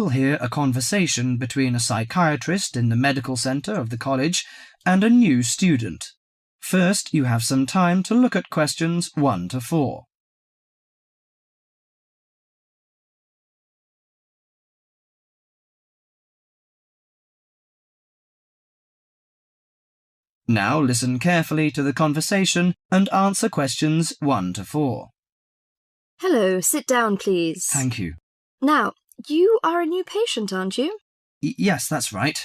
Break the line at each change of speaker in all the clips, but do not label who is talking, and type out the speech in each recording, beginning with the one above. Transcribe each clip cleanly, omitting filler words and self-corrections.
will hear a conversation between a psychiatrist in the medical centre of the college and a new student. First, you have some time to look at questions 1 to 4. Now listen carefully to the conversation and answer questions 1 to 4.
Hello, sit down, please.
Thank you.
Now, you are a new patient, aren't you?
Yes, that's right.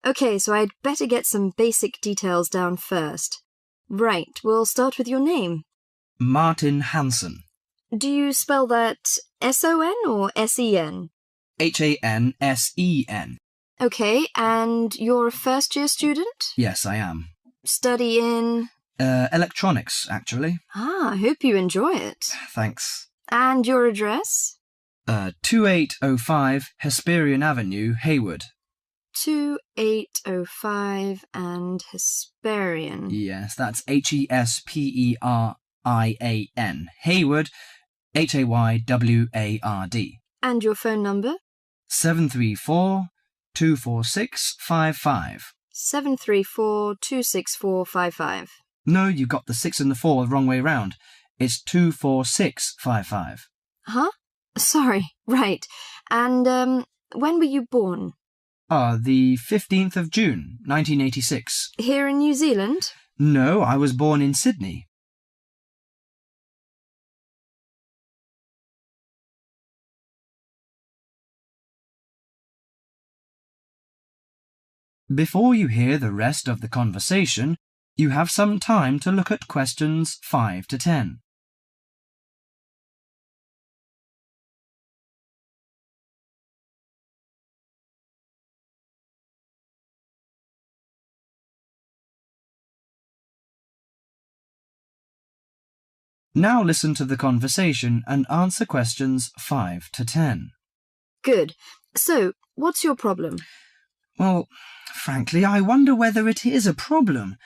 OK, so I'd better get some basic details down first. Right, we'll start with your name.
Martin Hansen.
Do you spell that S-O-N or S-E-N?
Hansen.
OK, and you're a first-year student?
Yes, I am.
Study in?
Electronics, actually.
I hope you enjoy it.
Thanks.
And your address?
2805 Hesperian Avenue, Hayward.
2805 and Hesperian.
Yes, that's Hesperian. Hayward, Hayward.
And your phone number?
734-246-55.
734-264-55.
No, you got the 6 and the 4 the wrong way round. It's 246-55.
Huh? Sorry, right. And, when were you born?
The 15th of June, 1986.
Here in New Zealand?
No, I was born in Sydney. Before you hear the rest of the conversation, you have some time to look at questions 5 to 10. Now listen to the conversation and answer questions 5 to 10.
Good. So, what's your problem?
Well, frankly, I wonder whether it is a problem.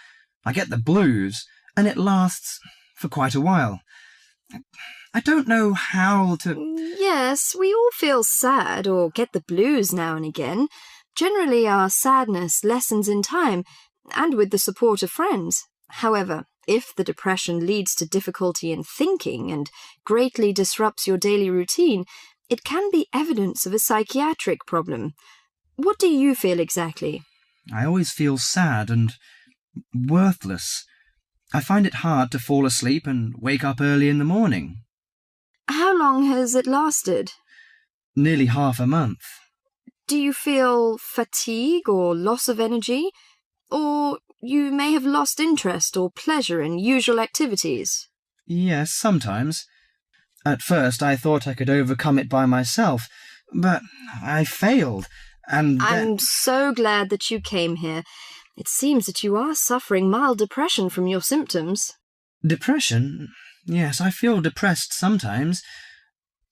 I get the blues, and it lasts for quite a while. I don't know how to...
Yes, we all feel sad or get the blues now and again. Generally, our sadness lessens in time, and with the support of friends. However, if the depression leads to difficulty in thinking and greatly disrupts your daily routine, it can be evidence of a psychiatric problem. What do you feel exactly?
I always feel sad and worthless. I find it hard to fall asleep and wake up early in the morning.
How long has it lasted?
Nearly half a month.
Do you feel fatigue or loss of energy? Or you may have lost interest or pleasure in usual activities?
Yes, sometimes. At first I thought I could overcome it by myself, but I failed, and
I'm so glad that you came here. It seems that you are suffering mild depression from your symptoms.
Depression? Yes, I feel depressed sometimes.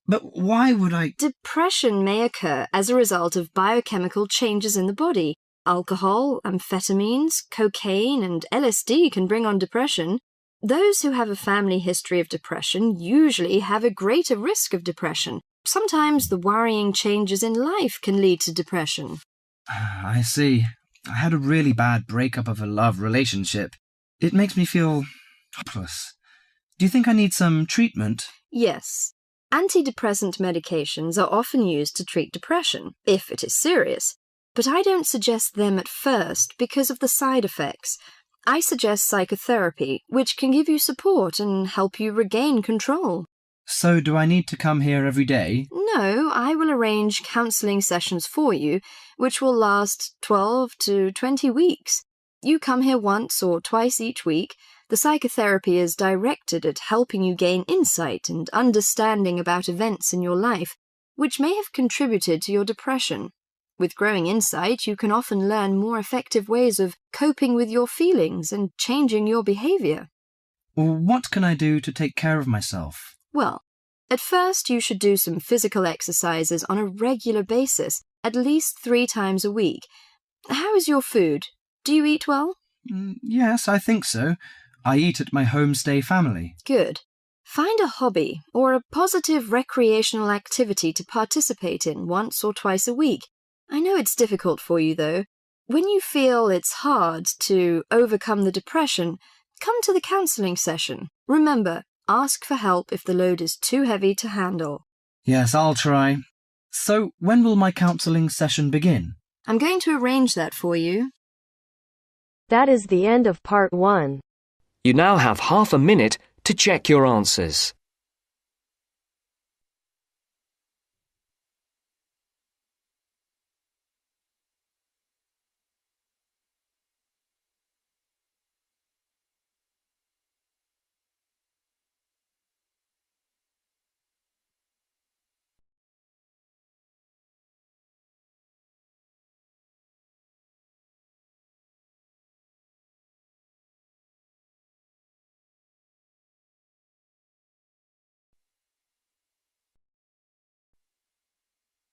But why would I...
Depression may occur as a result of biochemical changes in the body. Alcohol, amphetamines, cocaine, and LSD can bring on depression. Those who have a family history of depression usually have a greater risk of depression. Sometimes the worrying changes in life can lead to depression.
I see. I had a really bad breakup of a love relationship. It makes me feel hopeless. Do you think I need some treatment?
Yes. Antidepressant medications are often used to treat depression, if it is serious. But I don't suggest them at first because of the side effects. I suggest psychotherapy, which can give you support and help you regain control.
So do I need to come here every day?
No, I will arrange counselling sessions for you, which will last 12 to 20 weeks. You come here once or twice each week. The psychotherapy is directed at helping you gain insight and understanding about events in your life, which may have contributed to your depression. With growing insight, you can often learn more effective ways of coping with your feelings and changing your behaviour.
What can I do to take care of myself?
Well, at first you should do some physical exercises on a regular basis, at least 3 times a week. How is your food? Do you eat well?
Yes, I think so. I eat at my homestay family.
Good. Find a hobby or a positive recreational activity to participate in once or twice a week. I know it's difficult for you, though. When you feel it's hard to overcome the depression, come to the counselling session. Remember, ask for help if the load is too heavy to handle.
Yes, I'll try. So, when will my counselling session begin?
I'm going to arrange that for you.
That is the end of part 1.
You now have half a minute to check your answers.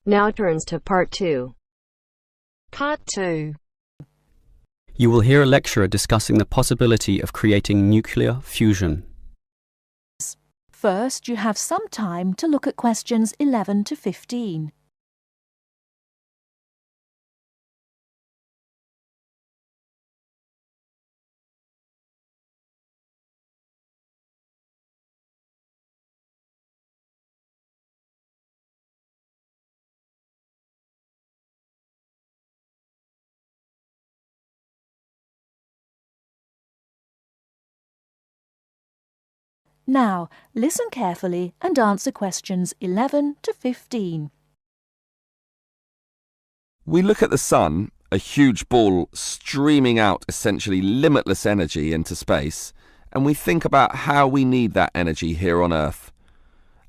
Now turns to part 2.
Part 2.
You will hear a lecturer discussing the possibility of creating nuclear fusion.
First, you have some time to look at questions 11 to 15. Now, listen carefully and answer questions 11 to 15.
We look at the sun, a huge ball streaming out essentially limitless energy into space, and we think about how we need that energy here on Earth.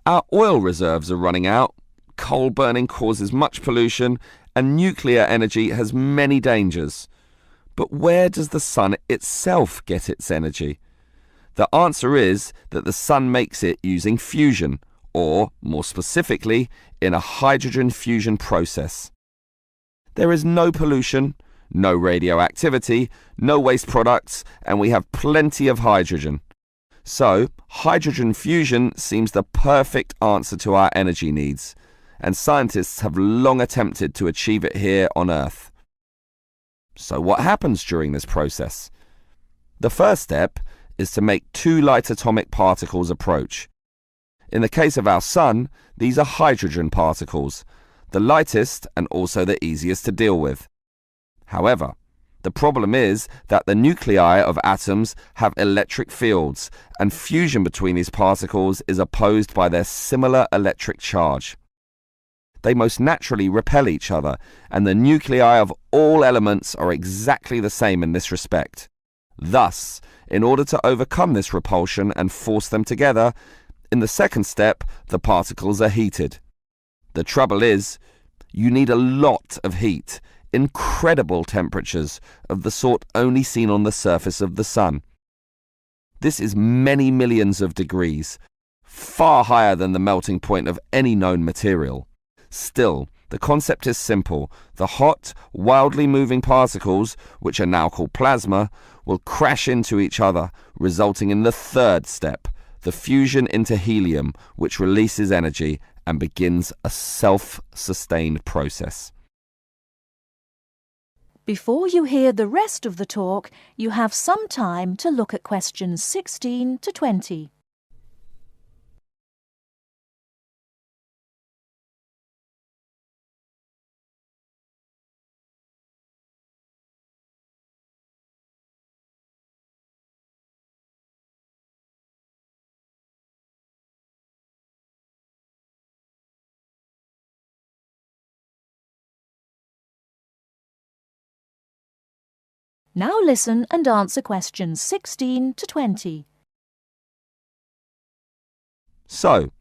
Our oil reserves are running out, coal burning causes much pollution, and nuclear energy has many dangers. But where does the sun itself get its energy? The answer is that the sun makes it using fusion, or, more specifically, in a hydrogen fusion process. There is no pollution, no radioactivity, no waste products, and we have plenty of hydrogen. So, hydrogen fusion seems the perfect answer to our energy needs, and scientists have long attempted to achieve it here on Earth. So what happens during this process? The first step is to make two light atomic particles approach. In the case of our sun, these are hydrogen particles, the lightest and also the easiest to deal with. However, the problem is that the nuclei of atoms have electric fields, and fusion between these particles is opposed by their similar electric charge. They most naturally repel each other, and the nuclei of all elements are exactly the same in this respect. Thus, in order to overcome this repulsion and force them together, in the second step, the particles are heated. The trouble is, you need a lot of heat, incredible temperatures of the sort only seen on the surface of the sun. This is many millions of degrees, far higher than the melting point of any known material. Still, the concept is simple. The hot, wildly moving particles, which are now called plasma, will crash into each other, resulting in the third step, the fusion into helium, which releases energy and begins a self-sustained process.
Before you hear the rest of the talk, you have some time to look at questions 16 to 20. Now listen and answer questions 16 to 20.
So,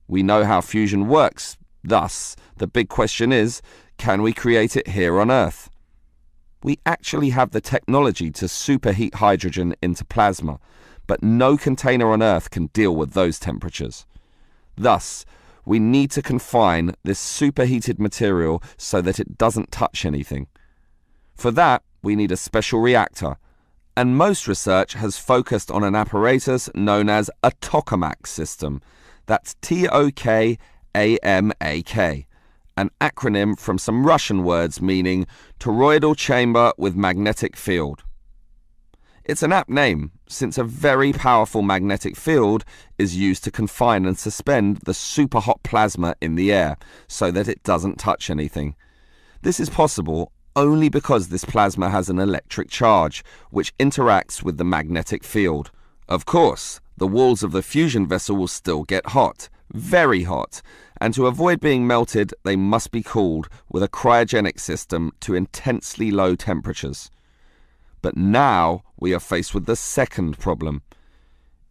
we know how fusion works. Thus, the big question is, can we create it here on Earth? We actually have the technology to superheat hydrogen into plasma, but no container on Earth can deal with those temperatures. Thus, we need to confine this superheated material so that it doesn't touch anything. For that, we need a special reactor, and most research has focused on an apparatus known as a tokamak system. That's Tokamak, an acronym from some Russian words meaning toroidal chamber with magnetic field. It's an apt name, since a very powerful magnetic field is used to confine and suspend the super hot plasma in the air so that it doesn't touch anything. This is possible only because this plasma has an electric charge, which interacts with the magnetic field. Of course, the walls of the fusion vessel will still get hot, very hot, and to avoid being melted, they must be cooled with a cryogenic system to intensely low temperatures. But now we are faced with the second problem.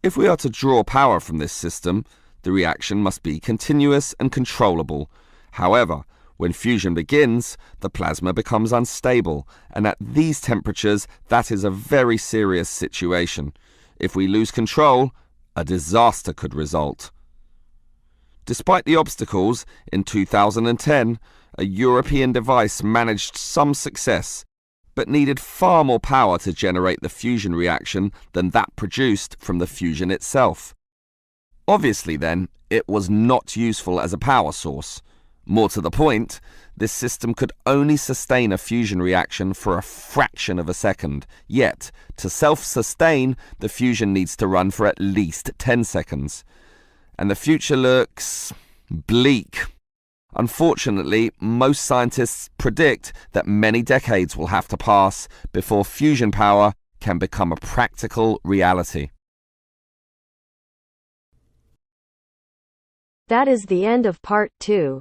If we are to draw power from this system, the reaction must be continuous and controllable. However, when fusion begins, the plasma becomes unstable, and at these temperatures, that is a very serious situation. If we lose control, a disaster could result. Despite the obstacles, in 2010, a European device managed some success, but needed far more power to generate the fusion reaction than that produced from the fusion itself. Obviously then, it was not useful as a power source. More to the point, this system could only sustain a fusion reaction for a fraction of a second, yet, to self-sustain, the fusion needs to run for at least 10 seconds. And the future looks bleak. Unfortunately, most scientists predict that many decades will have to pass before fusion power can become a practical reality.
That is the end of part 2.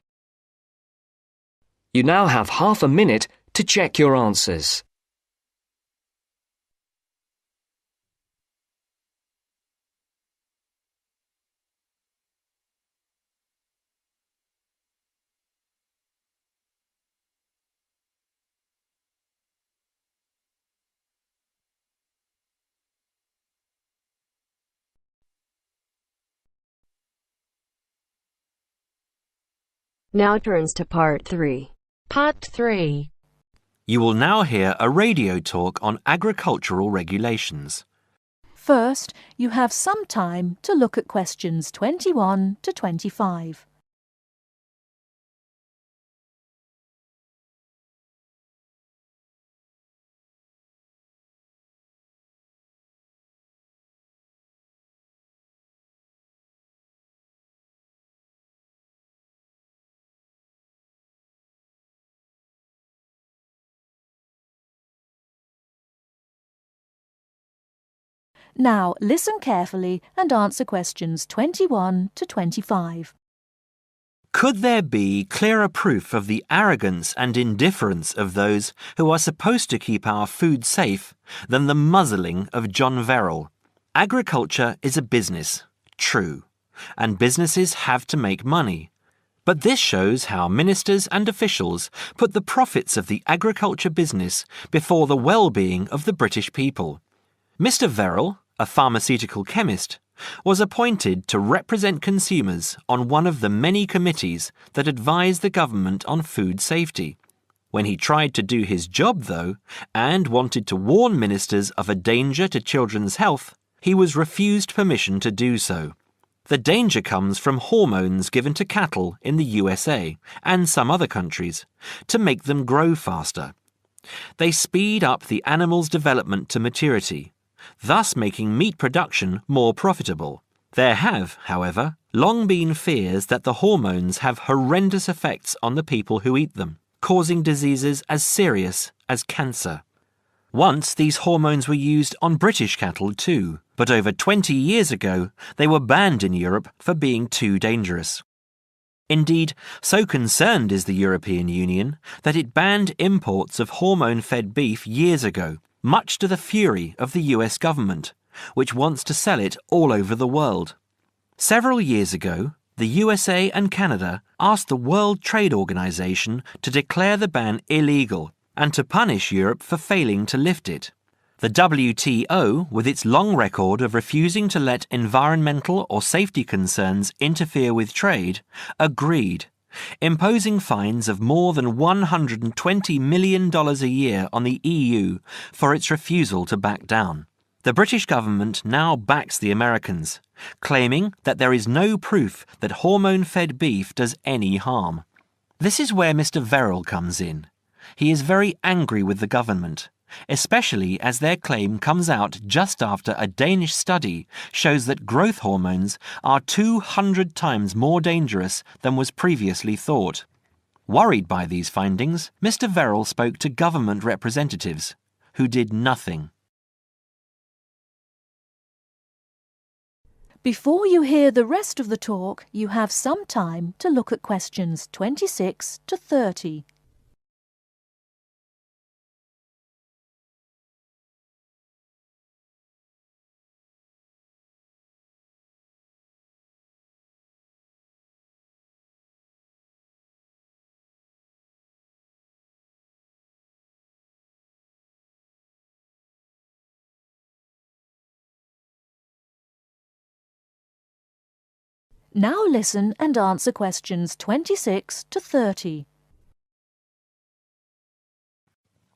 You now have half a minute to check your answers.
Now turns to part 3.
Part 3.
You will now hear a radio talk on agricultural regulations.
First, you have some time to look at questions 21 to 25. Now listen carefully and answer questions 21 to 25.
Could there be clearer proof of the arrogance and indifference of those who are supposed to keep our food safe than the muzzling of John Verrill? Agriculture is a business, true, and businesses have to make money. But this shows how ministers and officials put the profits of the agriculture business before the well-being of the British people. Mr. Verrill, a pharmaceutical chemist, was appointed to represent consumers on one of the many committees that advise the government on food safety. When he tried to do his job, though, and wanted to warn ministers of a danger to children's health, he was refused permission to do so. The danger comes from hormones given to cattle in the USA and some other countries to make them grow faster. They speed up the animal's development to maturity, thus making meat production more profitable. There have, however, long been fears that the hormones have horrendous effects on the people who eat them, causing diseases as serious as cancer. Once these hormones were used on British cattle too, but over 20 years ago they were banned in Europe for being too dangerous. Indeed, so concerned is the European Union that it banned imports of hormone-fed beef years ago, much to the fury of the US government, which wants to sell it all over the world. Several years ago, the USA and Canada asked the World Trade Organization to declare the ban illegal and to punish Europe for failing to lift it. The WTO, with its long record of refusing to let environmental or safety concerns interfere with trade, agreed imposing fines of more than $120 million a year on the EU for its refusal to back down. The British government now backs the Americans, claiming that there is no proof that hormone-fed beef does any harm. This is where Mr. Verrill comes in. He is very angry with the government, especially as their claim comes out just after a Danish study shows that growth hormones are 200 times more dangerous than was previously thought. Worried by these findings, Mr. Verrill spoke to government representatives, who did nothing.
Before you hear the rest of the talk, you have some time to look at questions 26 to 30. Now listen and answer questions 26 to 30.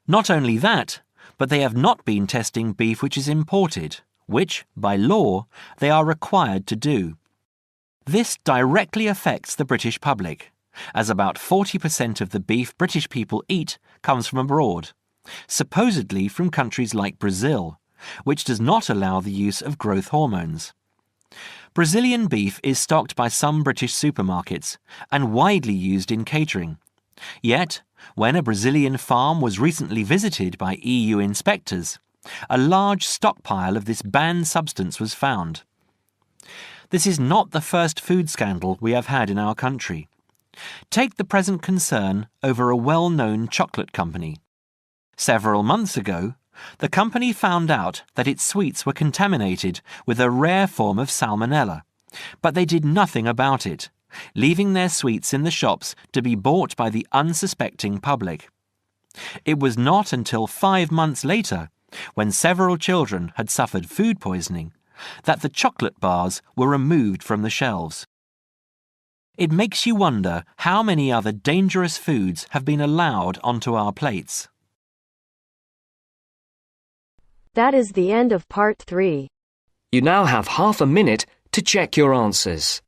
Not only that, but they have not been testing beef which is imported, which, by law, they are required to do. This directly affects the British public, as about 40% of the beef British people eat comes from abroad, supposedly from countries like Brazil, which does not allow the use of growth hormones. Brazilian beef is stocked by some British supermarkets and widely used in catering. Yet, when a Brazilian farm was recently visited by EU inspectors, a large stockpile of this banned substance was found. This is not the first food scandal we have had in our country. Take the present concern over a well-known chocolate company. Several months ago, the company found out that its sweets were contaminated with a rare form of salmonella, but they did nothing about it, leaving their sweets in the shops to be bought by the unsuspecting public. It was not until 5 months later, when several children had suffered food poisoning, that the chocolate bars were removed from the shelves. It makes you wonder how many other dangerous foods have been allowed onto our plates.
That is the end of part 3.
You now have half a minute to check your answers.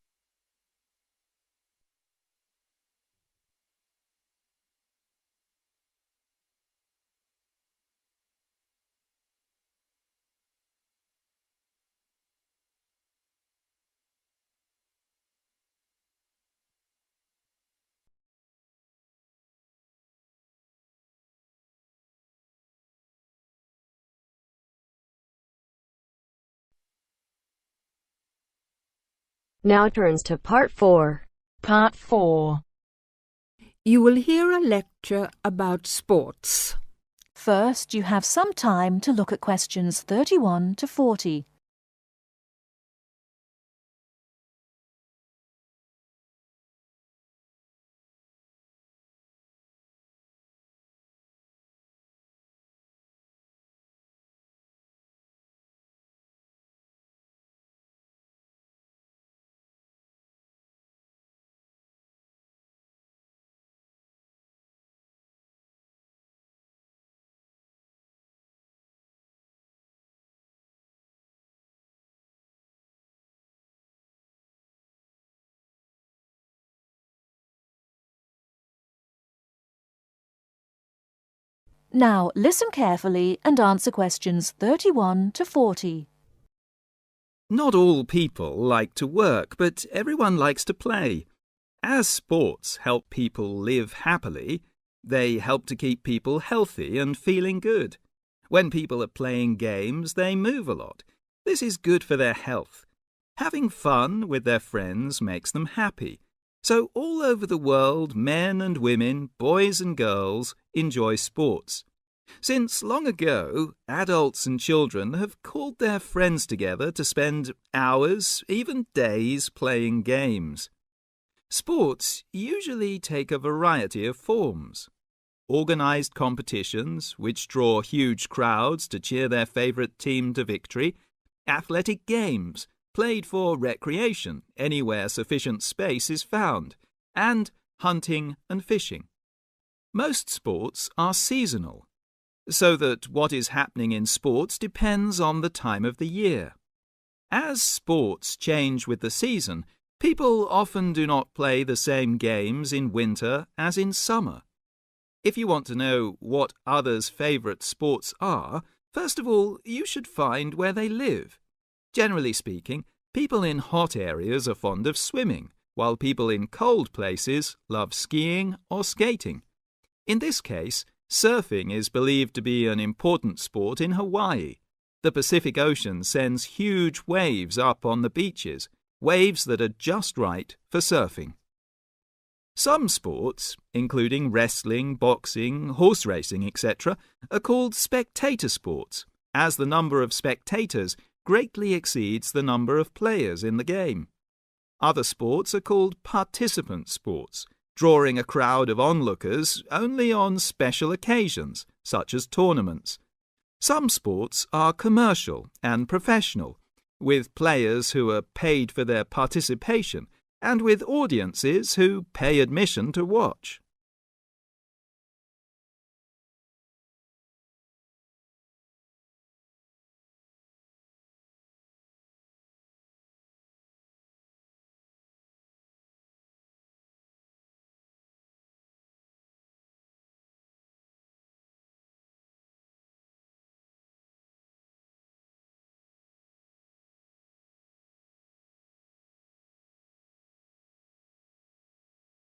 Now turns to part 4.
Part 4. You will hear a lecture about sports.
First, you have some time to look at questions 31 to 40. Now listen carefully and answer questions 31 to 40.
Not all people like to work, but everyone likes to play. As sports help people live happily, they help to keep people healthy and feeling good. When people are playing games, they move a lot. This is good for their health. Having fun with their friends makes them happy. So all over the world, men and women, boys and girls, enjoy sports. Since long ago, adults and children have called their friends together to spend hours, even days, playing games. Sports usually take a variety of forms. Organised competitions, which draw huge crowds to cheer their favourite team to victory, athletic games, played for recreation anywhere sufficient space is found, and hunting and fishing. Most sports are seasonal, so that what is happening in sports depends on the time of the year. As sports change with the season, people often do not play the same games in winter as in summer. If you want to know what others' favourite sports are, first of all, you should find where they live. Generally speaking, people in hot areas are fond of swimming, while people in cold places love skiing or skating. In this case, surfing is believed to be an important sport in Hawaii. The Pacific Ocean sends huge waves up on the beaches, waves that are just right for surfing. Some sports, including wrestling, boxing, horse racing, etc., are called spectator sports, as the number of spectators greatly exceeds the number of players in the game. Other sports are called participant sports, drawing a crowd of onlookers only on special occasions, such as tournaments. Some sports are commercial and professional, with players who are paid for their participation and with audiences who pay admission to watch.